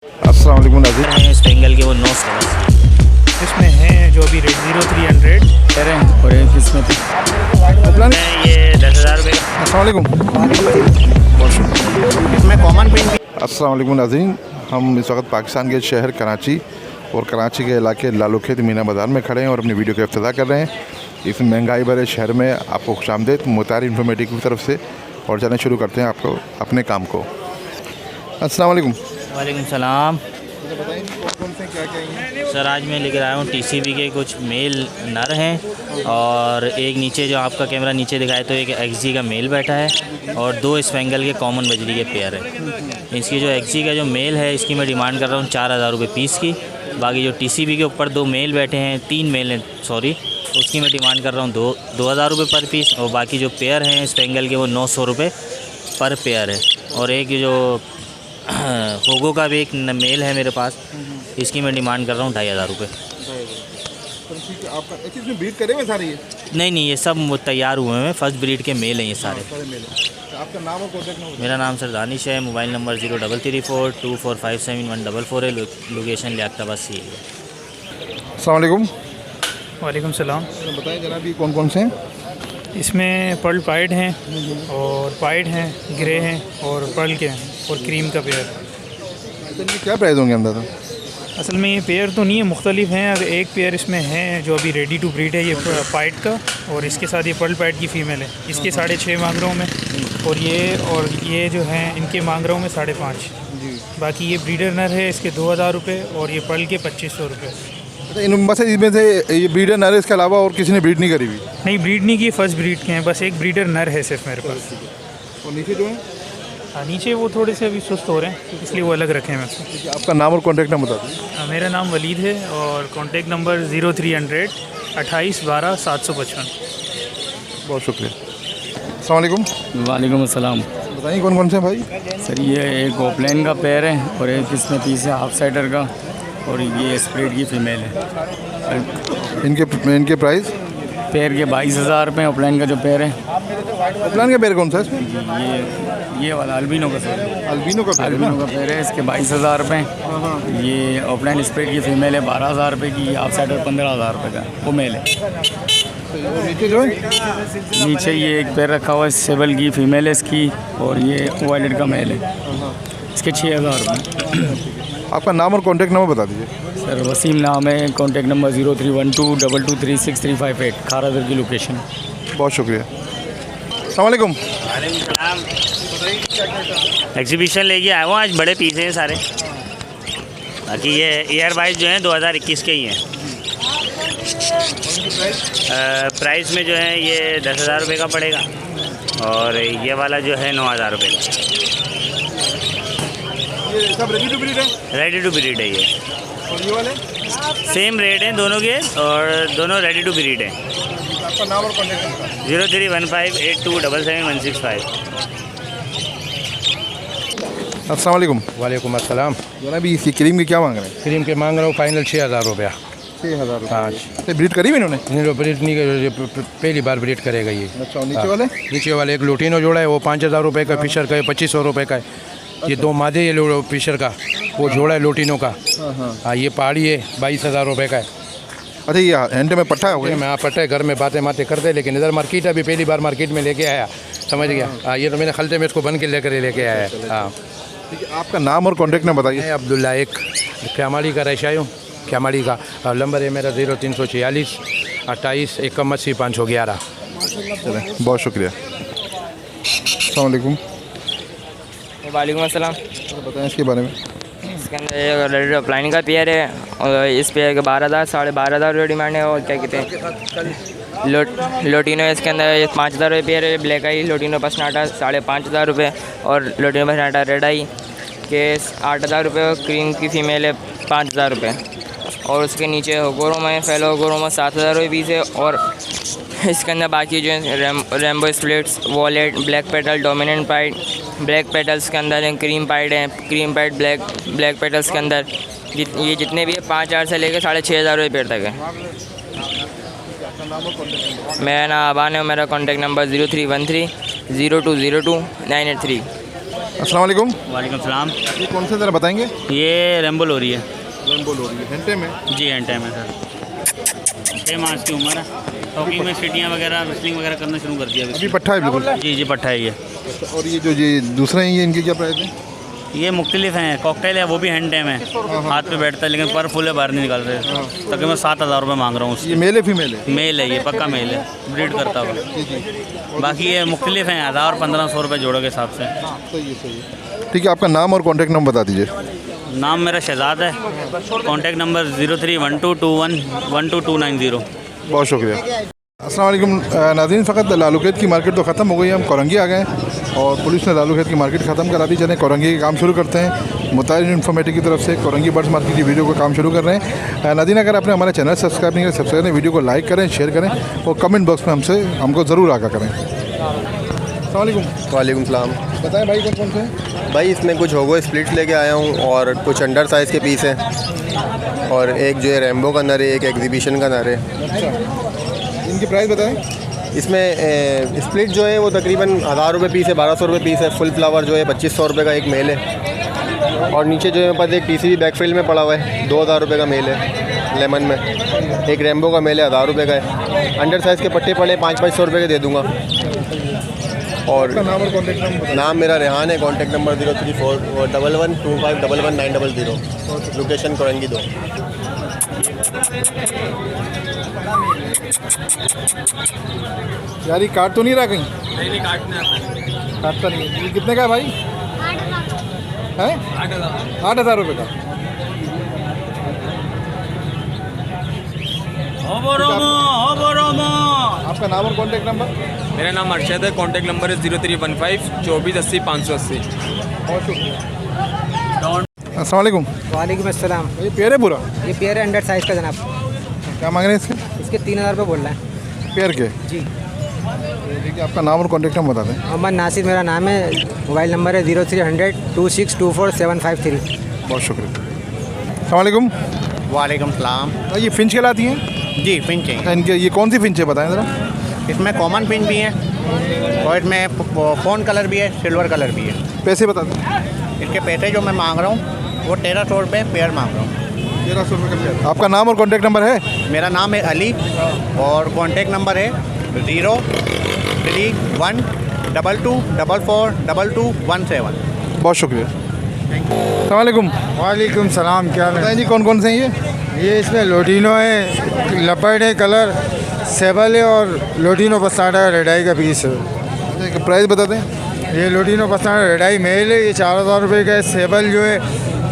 अस्सलाम वालेकुम नाज़रीन। स्पेंगल के वो 9 इसमें हैं जो अभी रेट 0300 कह रहे हैं और एक इसमें ये 10,000 रुपये का। अस्सलाम वालेकुम। इसमें कॉमन प्रिंट अस्सलाम वालेकुम नाज़रीन। हम इस वक्त पाकिस्तान के शहर कराची और कराची के इलाके लालूखेत मीना बाज़ार में खड़े हैं और अपनी वीडियो का इफ्तिताह कर रहे हैं। इस महंगाई भरे शहर में आपको खुशामदीद मुतार इन्फॉर्मेटिव की तरफ से। और जाने शुरू करते हैं आपको अपने काम को। अस्सलाम वालेकुम। वालेकुम सलाम। बताइए कौन से क्या क्या सर आज मैं लेकर आया हूँ टीसीबी के कुछ मेल नर हैं और एक नीचे जो आपका कैमरा नीचे दिखाए तो एक एक्सजी का मेल बैठा है और 2 स्पेंगल के कॉमन बजरी के पेयर है। इसकी जो एक्सजी का जो मेल है इसकी मैं डिमांड कर रहा हूँ 4,000 रुपये पीस की। बाकी जो टीसीबी के ऊपर 2 मेल बैठे हैं, 3 मेल हैं सॉरी, उसकी मैं डिमांड कर रहा हूँ 2,000 रुपये पर पीस। और बाकी जो पेयर हैं स्पेंगल के वो 900 रुपये पर पेयर है। और एक जो होगो का भी एक मेल है मेरे पास, इसकी मैं डिमांड कर रहा हूँ 2,500 रुपये। आपका इसमें ब्रीड करे हुए सारे ये? नहीं ये सब तैयार हुए हैं, फर्स्ट ब्रीड के मेल हैं ये सारे। आपका नाम और कॉन्टैक्ट नंबर? मेरा नाम सर दानिश है। मोबाइल नंबर 033424571444 है। लोकेशन लियाकताबाद सी है। अस्सलाम वालेकुम। वालेकुम सलाम। बताएं जनाब ये कौन कौन से हैं? इसमें पर्ल पाइड हैं और पाइड हैं, ग्रे हैं और पर्ल के हैं और क्रीम का पेयर। तो इनके क्या प्राइस होंगे अंदाज़ा? असल में ये पेयर तो नहीं है, मुख्तलिफ हैं। अगर एक पेयर इसमें है जो अभी रेडी टू ब्रीड है, ये पाइड का, और इसके साथ ये पर्ल पाइड की फ़ीमेल है। इसके 6.5 मांग रहा हूँ मैं, और ये जो हैं इनके मांग रहा हूँ मैं 5.5। बाकी ये ब्रीडर नर है, इसके 2,000 रुपये और ये पर्ल के 2,500 रुपये। अच्छा इन बस इसमें से ये ब्रीडर नर है, इसके अलावा और किसी ने ब्रीड नहीं करी हुई? नहीं, ब्रीड नहीं की, फर्स्ट ब्रीड के हैं। बस एक ब्रीडर नर है सिर्फ मेरे पास। और नीचे जो है नीचे वो थोड़े से अभी सुस्त हो रहे हैं, इसलिए वो अलग रखे हैं मेरे से। आपका नाम और कॉन्टैक्ट नंबर बता दीजिए। मेरा नाम वलीद है और कॉन्टेक्ट नंबर 0300 28 12 755। बहुत शुक्रिया। अस्सलाम वालेकुम। वालेकुम अस्सलाम। बताइए कौन कौन से हैं भाई? सर ये एक ओपलाइन का पेयर है और एक इसमें पीस है हाफ साइडर का, और ये स्प्रेड की फ़ीमेल है। इनके प्राइस? पेयर के 22,000 रुपये ओपलाइन का जो पेयर है। प्लान का पेयर कौन सा है इसमें? ये वाला अल्बिनो का सर, अल्बिनो का पेयर है अल्बिनो ना? का पेयर है, इसके 22,000 रुपये। ये ओपलाइन स्प्रेड की फ़ीमेल है 12,000 रुपये की। हाफ साइडर 15,000 रुपये का वो मेल है। और नीचे जो है नीचे ये एक पेयर रखा हुआ है सेबल की फ़ीमेल है इसकी, और ये वायलेट का मेल है, इसके 6,000 रुपये। आपका नाम और कॉन्टैक्ट नंबर बता दीजिए। सर वसीम नाम है। कॉन्टैक्ट नंबर 031222363358, खारादर की लोकेशन। बहुत शुक्रिया। अस्सलाम वालेकुम। एग्जीबिशन लेके आया हूँ आज, बड़े पीस हैं सारे। बाकी ये ईयर वाइज जो हैं 2021 के ही हैं। प्राइस में जो है ये 10,000 रुपये का पड़ेगा और ये वाला जो है 9,000 रुपये का। ये सब रेडी टू ब्रीड है? रेडी टू ब्रीड है ये। और ये वाले? सेम रेट हैं दोनों के और दोनों रेडी टू ब्रीड हैं। आपका नाम और कॉन्टैक्ट नंबर? 031582777165। अस्सलाम वालेकुम। वालेकुम अस्सलाम। जो ना अभी इसकी क्रीम की क्या मांग रहे हैं? क्रीम के मांग रहा हूँ फाइनल 6,000 रुपया। 6,000 हाँ तो ब्रीड करी हुई इन्होंने? नहीं ब्रीड नहीं पहली बार ब्रीड करेगा ये। अच्छा, नीचे वाले? नीचे वाले एक लुटिनो जोड़ा है वो 5,000 रुपये का, फिशर का 2,500 रुपये का है। ये 2 मादे ये फिशर का, वो जोड़ा है लुटिनो का। हाँ ये पहाड़ी है 22,000 रुपये का है। अच्छा ये एंड में पट्टा हो गया? मैं यहाँ पट्टे घर में बातें करते, लेकिन इधर मार्केट अभी पहली बार मार्केट में लेके आया, समझ गया। हाँ ये तो मैंने खलते में इसको बन के लेके आया है। हाँ ठीक है, आपका नाम और कॉन्टैक्ट नंबर बताइए। मैं अब्दुल्ला एक ख्यामाली का रशाई हूँ, ख्यामाली का। और नंबर है मेरा 0346 28 81 511। चलें, बहुत शुक्रिया। अस्सलाम वालेकुम। वालेकुम अस्सलाम। बताएं इसके बारे में। इसके अंदर रेड अप्लाइन का पेयर है और इस पेयर के 12,000 12,500 रुपये डिमांड है। और क्या कहते हैं लोटिनो, इसके अंदर 5,000 रुपये पेयर है। ब्लैक आई लोटिनो पसनाटा 5,500 रुपये और लोटिनो पसनाटा रेड आई के 8,000 रुपये। क्रीम की फ़ीमेल है 5,000 रुपये। और उसके नीचे होगोरोमा है, फेलो होगोरोमा 7,000 रुपये पीस है। और इसके अंदर बाकी जो है rainbow splits, wallet, black petal, dominant pied, black petals के अंदर हैं, क्रीम पाइड है, क्रीम पाइड ब्लैक पेटल्स के अंदर ये जितने भी है 5,000 से लेकर 6,500 रुपये पेड़ तक है। मेरा नाम आबान है और मेरा कॉन्टैक्ट नंबर 0313 0202 983। अस्सलाम वालेकुम। वालेकुम सलाम। ये कौन से ज़रा बताएंगे? ये रेम्बो लोरी है। रेनबो लोरी घंटे में। जी एंड टाइम है सर। 6 माह की उम्र है। टॉकिंग में सीटियाँ वगैरह रेसलिंग वगैरह करना शुरू कर दिया अभी पट्ठा है बिल्कुल। जी पट्ठा है ये। और ये जो ये दूसरे हैं ये इनके क्या प्राइस है? ये मुख्तलिफ हैं। कॉकटेल है वो भी हैंड टाइम है, हाथ पे बैठता है लेकिन पर फुल है, बाहर नहीं निकाल रहे। तकरीबन 7,000 रुपये मांग रहा हूँ उसकी। ये मेल है फीमेल है? मेल है ये, पक्का मेल है, ब्रीड करता हुआ। बाकी ये मुख्तलिफ हैं, 1,000-1,500 रुपये जोड़ों के हिसाब से। सही है। ठीक है, आपका नाम और कॉन्टैक्ट नंबर बता दीजिए। नाम मेरा शहजाद है। Contact number 0312211290। बहुत शुक्रिया। अस्सलाम वालेकुम नाज़रीन, फ़कत लालूखेत की मार्केट तो ख़त्म हो गई है, हम कोरंगी आ गए हैं और पुलिस ने लालूखेत की मार्केट ख़त्म करा दी। चलें कोरंगी का काम शुरू करते हैं। मुतारिन इन्फॉर्मेटिव की तरफ से कोरंगी बर्ड्स मार्केट की वीडियो का काम शुरू कर रहे हैं। नाज़रीन, अगर आपने हमारा चैनल सब्सक्राइब नहीं किया, सब्सक्राइब करें, वीडियो को लाइक करें, शेयर करें और कमेंट बॉक्स में हमको ज़रूर आगाह करें। अस्सलाम वालेकुम। वालेकुम सलाम। बताएं भाई कौन कौन से हैं? भाई इसमें कुछ होगो स्प्लिट्स लेके आया हूँ और कुछ अंडर साइज़ के पीस हैं और एक जो है रेम्बो का नर है, एक एग्जीबिशन का नर है। इनकी प्राइस बताएं। इसमें स्प्लिट जो है वो तकरीबन 1,000 रुपये पीस है, 1,200 रुपये पीस है। फुल फ्लावर जो है 2,500 रुपये का एक मेल है और नीचे जो है पास एक TCB बैकफील्ड में पड़ा हुआ है, 2,000 रुपये का मेल है लेमन में। एक रेम्बो का मेल है, 1,000 रुपये का है। अंडर साइज़ के पट्टे पड़े 500-500 रुपये के दे दूँगा। और नाम और कॉन्टैक्ट नंबर? नाम मेरा रेहान है। Contact number 03411251190। लोकेशन कोरंगी 2। यार ये काट तो नहीं रहा कहीं? नहीं काटता नहीं। ये कितने का है भाई? 8,000 रुपये का। आपका नाम और कॉन्टैक्ट नंबर? मेरा नाम अरशद है। कॉन्टैक्ट नंबर है 0315 2480 580। बहुत शुक्रिया। अस्सलाम वालेकुम। वालेकुम अस्सलाम। ये पेयर है पूरा? ये पेयर है अंडर साइज़ का जनाब। क्या मांग रहे हैं इसके? इसके 3,000 रुपये बोल रहे हैं पेयर के? जी। ठीक है, आपका नाम और कॉन्टैक्ट नंबर बता दें। मोहम्मद नासिर मेरा नाम है। मोबाइल नंबर है 0300 2624 753। बहुत शुक्रिया। अस्सलाम वालेकुम। वालेकुम सलाम। ये फिंच कहलाती हैं? जी फिंच है। इनके ये कौन सी फिंच है बताएं ज़रा। इसमें कॉमन फिंच भी है और इसमें फ़ोन कलर भी है, सिल्वर कलर भी है। पैसे बता दें। इसके पैसे जो मैं मांग रहा हूँ वो 1,300 रुपये पेयर मांग रहा हूँ। 1,300 रुपये का पेयर। आपका नाम और कॉन्टैक्ट नंबर है? मेरा नाम है अली और कॉन्टेक्ट नंबर है 03122442217। बहुत शुक्रिया। अस्सलाम वालेकुम। वालेकुम सलाम। क्या हाल है? बताएं जी कौन कौन से हैं ये इसमें लोटिनो है, लपर्ड है, कलर सेबल है और लोटिनो पस्ताडा है, रेडाई का पीस है। ये? प्राइस बता दें। ये लोटिनो पस्ताडा रेडाई मेल है, ये 4,000 रुपये का है। सेबल जो है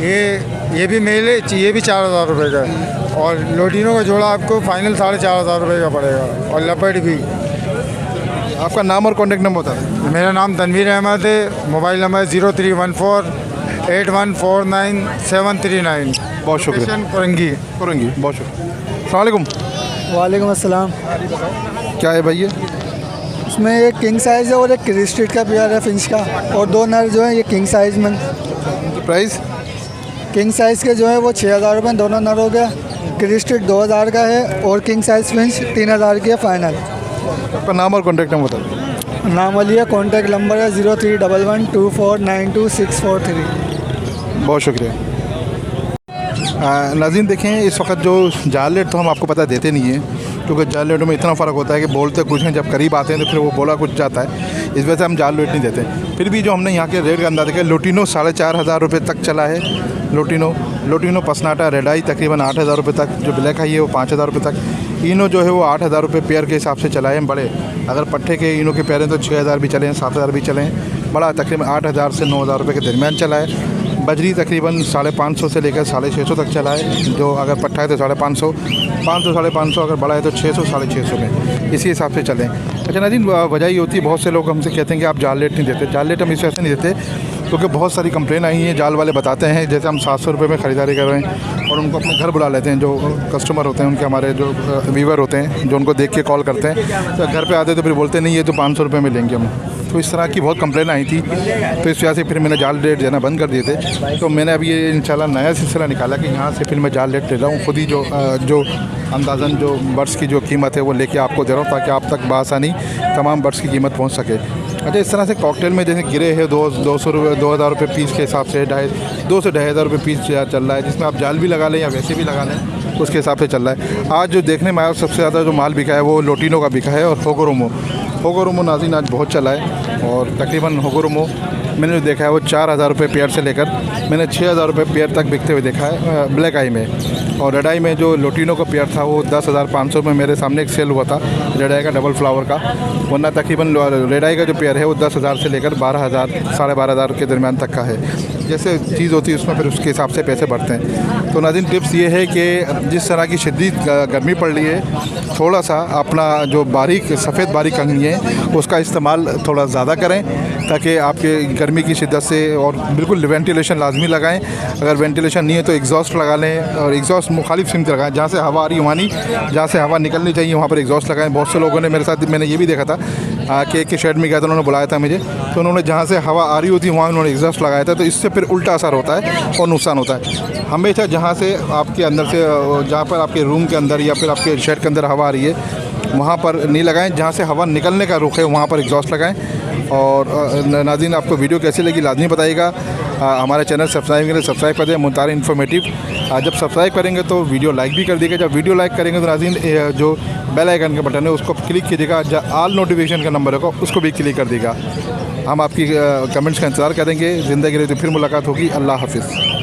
ये भी मेल है, ये भी 4,000 रुपये का है। और लोटिनो का जोड़ा आपको फाइनल 4,500 रुपये का पड़ेगा और लपर्ड भी। आपका नाम और कॉन्टैक्ट नंबर बता दें। मेरा नाम तनवीर अहमद है। मोबाइल नंबर 03148149 बहुत शुक्रिया। कोरंगी। बहुत शुक्रिया। अस्सलाम वालेकुम। वालेकुम अस्सलाम। क्या है भाई ये? इसमें एक किंग साइज़ है और एक क्रिस्टेड का पेयर है फिंच का, और 2 नर जो है ये किंग साइज़ में। इनकी प्राइस? किंग साइज़ के जो है वो 6,000 रुपये दोनों नर हो गया। क्रिस्टेड 2,000 का है और किंग साइज़ फिंच 3,000 की है फाइनल। आपका नाम और कॉन्टैक्ट नंबर बता दें। नाम वाली है। कॉन्टैक्ट नंबर है 031124922643। बहुत शुक्रिया। नाज़रीन देखें, इस वक्त जो जाल रेट तो हम आपको पता देते नहीं हैं, क्योंकि जाल रेटों में इतना फ़र्क होता है कि बोलते कुछ हैं, जब करीब आते हैं तो फिर वो बोला कुछ जाता है। इस वजह से हम जाल रेट नहीं देते। फिर भी जो हमने यहाँ के रेट का अंदाज़ा किया, लोटिनो 4,500 रुपये तक चला है। लोटिनो पसनाटा रेडाई तकरीबन 8,000 रुपये तक। जो ब्लैक आई है वो 5,000 रुपये तक। इनो जो है वो 8,000 रुपये पेयर के हिसाब से चला है बड़े। अगर पट्टे के इनो के पेयर हैं तो 6,000 भी चले हैं, 7,000 भी चले हैं। बड़ा तकरीबन 8,000 से 9,000 रुपये के दरमियान चला है। बजरी तकरीबन 550 से लेकर 650 तक चला है। जो अगर पट्टा है तो 550, 500 550, अगर बड़ा है तो 600 650 में, इसी हिसाब से चलें। अच्छा नाज़रीन, वजह ये होती है, बहुत से लोग हमसे कहते हैं कि आप जाल रेट नहीं देते। जाल रेट हम इस वजह से नहीं देते क्योंकि बहुत सारी कंप्लेन आई हैं। जाल वाले बताते हैं जैसे हम 700 रुपये में ख़रीदारी कर रहे हैं और उनको अपने घर बुला लेते हैं। जो कस्टमर होते हैं उनके, हमारे जो व्यूवर होते हैं, जो उनको देख के कॉल करते हैं, तो घर पे आते तो फिर बोलते नहीं ये तो 500 रुपये में लेंगे हम। तो इस तरह की बहुत कंप्लेन आई थी, तो इस वजह से फिर मैंने जाल रेट देना बंद कर दिए थे। तो मैंने अभी ये इंशाल्लाह नया सिलसिला निकाला कि यहाँ से फिर मैं जाल रेट ले रहा हूँ। खुद ही जो अंदाज़न जो बर्ड्स की जो कीमत है वो लेके आपको दे रहा हूँ, ताकि आप तक बआसानी तमाम बर्ड्स की कीमत पहुँच सके। अच्छा, इस तरह से कॉकटेल में जैसे गिरे हैं 200 रुपये 2000 रुपये पीस के हिसाब से 2 से 2,500 रुपये पीस चल रहा है, जिसमें आप जाल भी लगा लें या वैसे भी लगा लें उसके हिसाब से चल रहा है। आज जो देखने में आया सबसे ज़्यादा जो माल बिका है वो लोटिनो का बिका है और होगोरोमो नाज़रीन आज बहुत चला है। और तकरीबन होगोरोमो मैंने जो देखा है वो 4,000 रुपये पेयर से लेकर मैंने 6,000 रुपये पेयर तक बिकते हुए देखा है ब्लैक आई में। और रेड आई में जो लोटिनो का पेयर था वो 10,500 में मेरे सामने एक सेल हुआ था रेड आई का डबल फ्लावर का, वरना तकरीबन रेड आई का जो पेयर है वो 10,000 से लेकर 12,000 12,500 के दरमियान तक का है। जैसे चीज़ होती है उसमें फिर उसके हिसाब से पैसे बढ़ते हैं। तो नाज़रीन टिप्स ये है कि जिस तरह की शदीद गर्मी पड़ रही है, थोड़ा सा अपना जो बारीक सफ़ेद बारीक कंघी है उसका इस्तेमाल थोड़ा ज़्यादा करें ताकि आपके गर्मी की शिद्दत से, और बिल्कुल वेंटिलेशन लाजमी लगाएं। अगर वेंटिलेशन नहीं है तो एग्जॉस्ट लगा लें, और एग्जॉस्ट मुखालिफ सिमत लगाएं, जहाँ से हवा आ रही है वहाँ नहीं, जहाँ से हवा निकलनी चाहिए वहाँ पर एग्जॉस्ट लगाएं। बहुत से लोगों ने मेरे साथ मैंने ये भी देखा था कि एक के शेड में गया था, उन्होंने बुलाया था मुझे, तो उन्होंने जहाँ से हवा आ रही होती है वहाँ उन्होंने एग्जॉस्ट लगाया था, तो इससे फिर उल्टा असर होता है और नुकसान होता है। हमेशा जहाँ से आपके अंदर से, जहाँ पर आपके रूम के अंदर या फिर आपके शेड के अंदर हवा आ रही है वहाँ पर नहीं लगाएं, जहाँ से हवा निकलने का रुख है वहाँ पर एग्जॉस्ट लगाएं। और नाज़रीन आपको वीडियो कैसी लगी लाजमी बताइएगा। हमारे चैनल सब्सक्राइब कर दें, मुतारी इन्फॉर्मेटिव। जब सब्सक्राइब करेंगे तो वीडियो लाइक भी कर दीजिएगा। जब वीडियो लाइक करेंगे तो नाज़रीन जो बेल आइकन का बटन है उसको क्लिक कीजिएगा, ऑल नोटिफिकेशन का नंबर है उसको भी क्लिक कर दीजिएगा। हम आपकी कमेंट्स का इंतज़ार करेंगे। ज़िंदगी रही तो फिर मुलाकात होगी। अल्लाह हाफिज़।